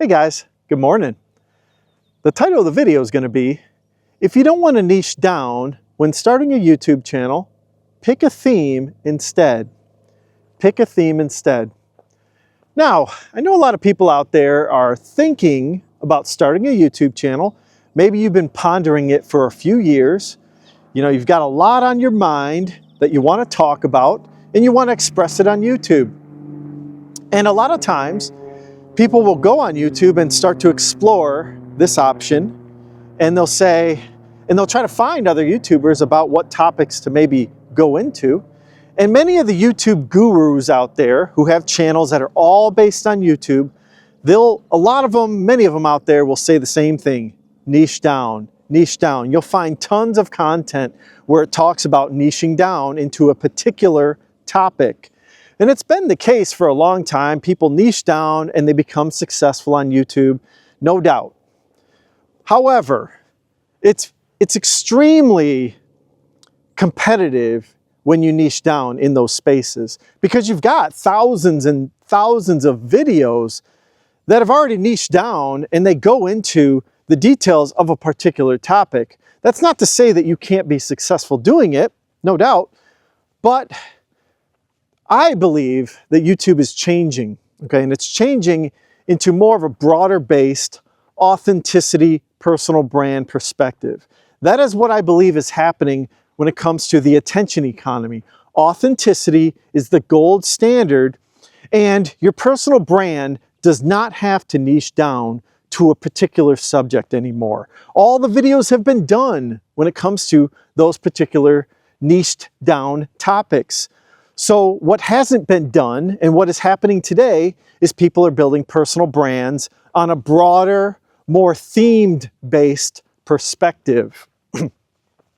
Hey guys, good morning. The title of the video is going to be, if you don't want to niche down when starting a YouTube channel, pick a theme instead. Pick a theme instead. Now, I know a lot of people out there are thinking about starting a YouTube channel. Maybe you've been pondering it for a few years. You know, you've got a lot on your mind that you want to talk about and you want to express it on YouTube. And a lot of times, people will go on YouTube and start to explore this option, and they'll try to find other YouTubers about what topics to maybe go into. And many of the YouTube gurus out there who have channels that are all based on YouTube, many of them out there will say the same thing: niche down, niche down. You'll find tons of content where it talks about niching down into a particular topic. And it's been the case for a long time. People niche down and they become successful on YouTube, no doubt. However, it's extremely competitive when you niche down in those spaces, because you've got thousands and thousands of videos that have already niched down and they go into the details of a particular topic. That's not to say that you can't be successful doing it, no doubt, but I believe that YouTube is changing, okay? And it's changing into more of a broader-based authenticity, personal brand perspective. That is what I believe is happening when it comes to the attention economy. Authenticity is the gold standard, and your personal brand does not have to niche down to a particular subject anymore. All the videos have been done when it comes to those particular niched down topics. So what hasn't been done and what is happening today is people are building personal brands on a broader, more themed-based perspective.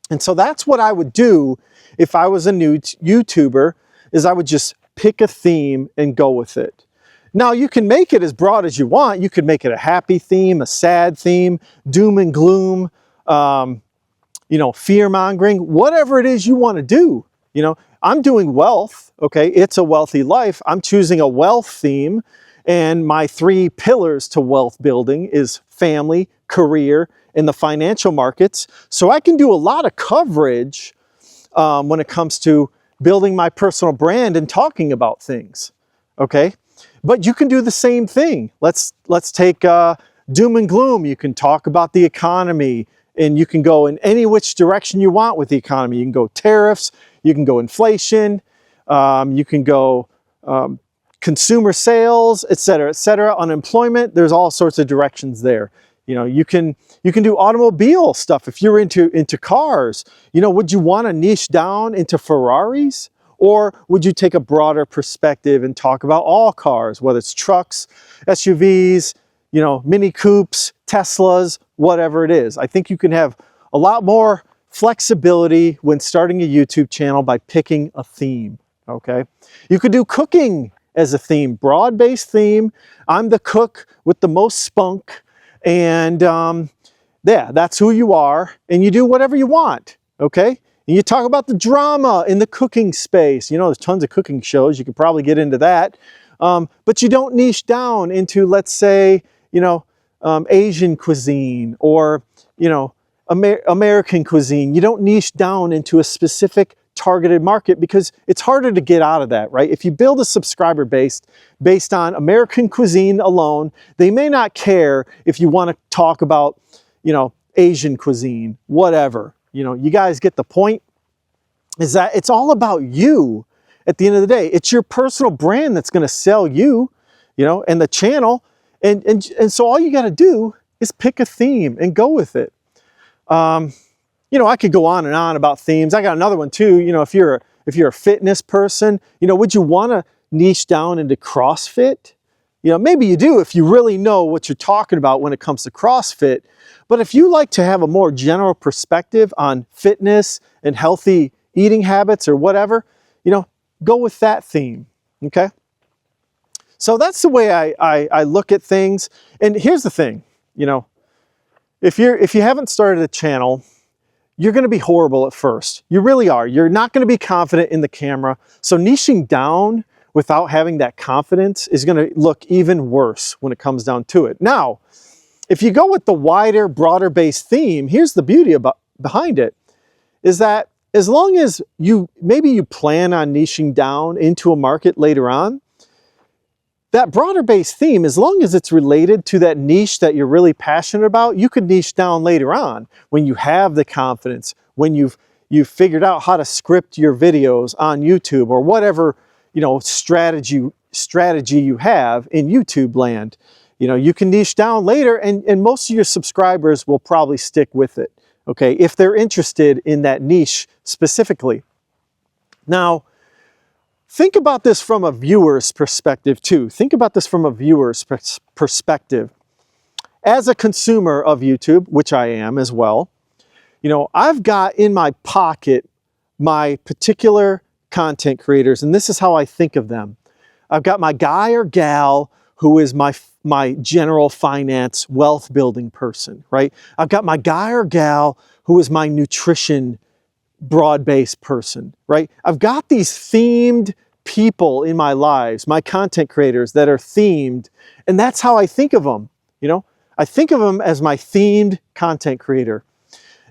And so that's what I would do if I was a new YouTuber, is I would just pick a theme and go with it. Now, you can make it as broad as you want. You could make it a happy theme, a sad theme, doom and gloom, fear-mongering, whatever it is you want to do. I'm doing wealth, okay? It's a wealthy life. I'm choosing a wealth theme, and my 3 pillars to wealth building is family, career, and the financial markets. So I can do a lot of coverage when it comes to building my personal brand and talking about things, okay? But you can do the same thing. Let's take doom and gloom. You can talk about the economy, and you can go in any which direction you want with the economy. You can go tariffs, you can go inflation, you can go consumer sales, et cetera, unemployment. There's all sorts of directions there. You can do automobile stuff if you're into cars. Would you want to niche down into Ferraris? Or would you take a broader perspective and talk about all cars, whether it's trucks, SUVs, Mini Coupes, Teslas, whatever it is? I think you can have a lot more flexibility when starting a YouTube channel by picking a theme, okay? You could do cooking as a theme, broad-based theme. I'm the cook with the most spunk, and that's who you are, and you do whatever you want, okay? And you talk about the drama in the cooking space. There's tons of cooking shows. You could probably get into that. But you don't niche down into, let's say, Asian cuisine or, American cuisine. You don't niche down into a specific targeted market, because it's harder to get out of that, right? If you build a subscriber base based on American cuisine alone, they may not care if you want to talk about, Asian cuisine, whatever. You guys get the point, is that it's all about you at the end of the day. It's your personal brand that's going to sell you, and the channel. And so all you got to do is pick a theme and go with it. I could go on and on about themes. I got another one too. If you're a fitness person, would you want to niche down into CrossFit? Maybe you do if you really know what you're talking about when it comes to CrossFit. But if you like to have a more general perspective on fitness and healthy eating habits or whatever, go with that theme, okay? So that's the way I look at things. And here's the thing, if you haven't started a channel, you're going to be horrible at first. You really are. You're not going to be confident in the camera. So niching down without having that confidence is going to look even worse when it comes down to it. Now, if you go with the wider, broader based theme, here's the beauty behind it, is that as long as maybe you plan on niching down into a market later on, that broader based theme, as long as it's related to that niche that you're really passionate about, you could niche down later on when you have the confidence, when you've figured out how to script your videos on YouTube or whatever, strategy you have in YouTube land. You can niche down later, and most of your subscribers will probably stick with it, okay, if they're interested in that niche specifically. Now, think about this from a viewer's perspective too. Think about this from a viewer's perspective. As a consumer of YouTube, which I am as well, I've got in my pocket my particular content creators, and this is how I think of them. I've got my guy or gal who is my general finance wealth building person, right? I've got my guy or gal who is my nutrition broad-based person, right? I've got these themed people in my lives, my content creators that are themed, and that's how I think of them. I think of them as my themed content creator.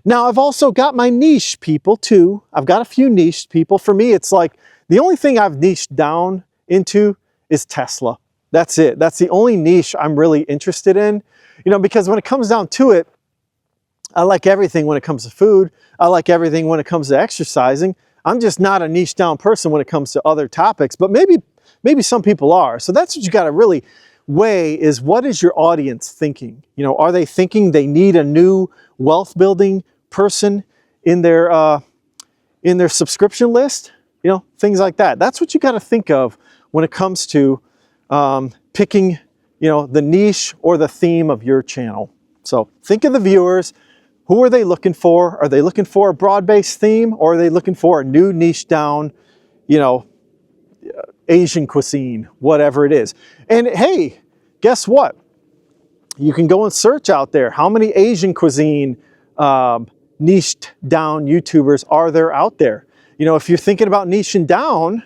Now, I've also got my niche people too. I've got a few niche people. For me, it's like the only thing I've niched down into is Tesla. That's it. That's the only niche I'm really interested in, because when it comes down to it, I like everything when it comes to food. I like everything when it comes to exercising. I'm just not a niche down person when it comes to other topics, but maybe some people are. So that's what you got to really weigh, is what is your audience thinking? Are they thinking they need a new wealth building person in their subscription list? Things like that. That's what you got to think of when it comes to picking, the niche or the theme of your channel. So think of the viewers. Who are they looking for? Are they looking for a broad-based theme, or are they looking for a new niche down, Asian cuisine, whatever it is? And hey, guess what? You can go and search out there. How many Asian cuisine niched down YouTubers are there out there? If you're thinking about niching down,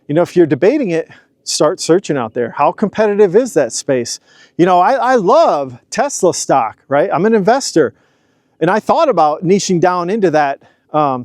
if you're debating it, start searching out there. How competitive is that space? I love Tesla stock, right? I'm an investor. And I thought about niching down into that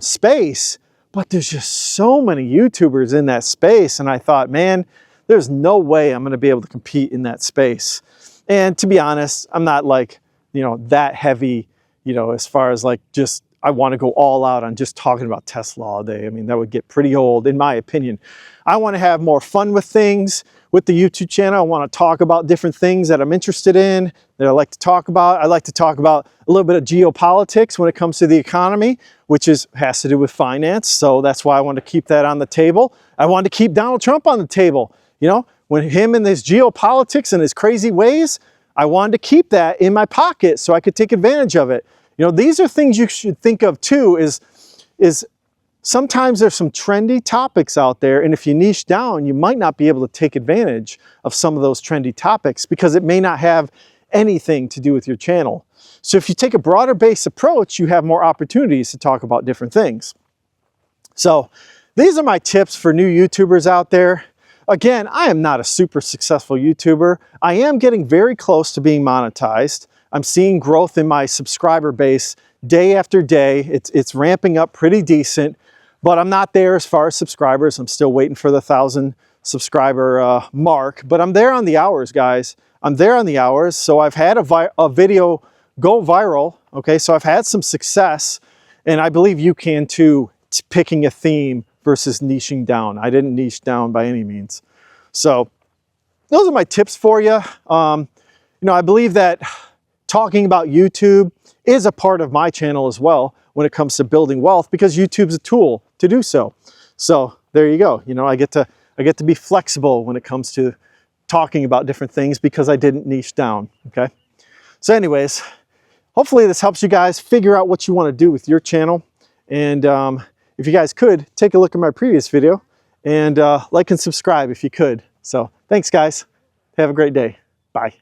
space, but there's just so many YouTubers in that space. And I thought, man, there's no way I'm going to be able to compete in that space. And to be honest, I'm not like, that heavy, as far as like just, I want to go all out on just talking about Tesla all day. I mean, that would get pretty old, in my opinion. I want to have more fun with things with the YouTube channel. I want to talk about different things that I'm interested in, that I like to talk about. I like to talk about a little bit of geopolitics when it comes to the economy, which has to do with finance. So that's why I want to keep that on the table. I wanted to keep Donald Trump on the table. When him and his geopolitics and his crazy ways, I wanted to keep that in my pocket so I could take advantage of it. These are things you should think of too, is sometimes there's some trendy topics out there, and if you niche down, you might not be able to take advantage of some of those trendy topics because it may not have anything to do with your channel. So if you take a broader based approach, you have more opportunities to talk about different things. So these are my tips for new YouTubers out there. Again, I am not a super successful YouTuber. I am getting very close to being monetized. I'm seeing growth in my subscriber base day after day. It's ramping up pretty decent, but I'm not there as far as subscribers. I'm still waiting for the 1,000 subscriber mark, but I'm there on the hours, guys. I'm there on the hours. So I've had a video go viral. Okay, so I've had some success, and I believe you can too, picking a theme versus niching down. I didn't niche down by any means. So those are my tips for you. I believe that talking about YouTube is a part of my channel as well when it comes to building wealth, because YouTube's a tool to do so. So there you go. I get to be flexible when it comes to talking about different things because I didn't niche down. Okay. So anyways, hopefully this helps you guys figure out what you want to do with your channel. And if you guys could take a look at my previous video and like and subscribe if you could. So thanks guys. Have a great day. Bye.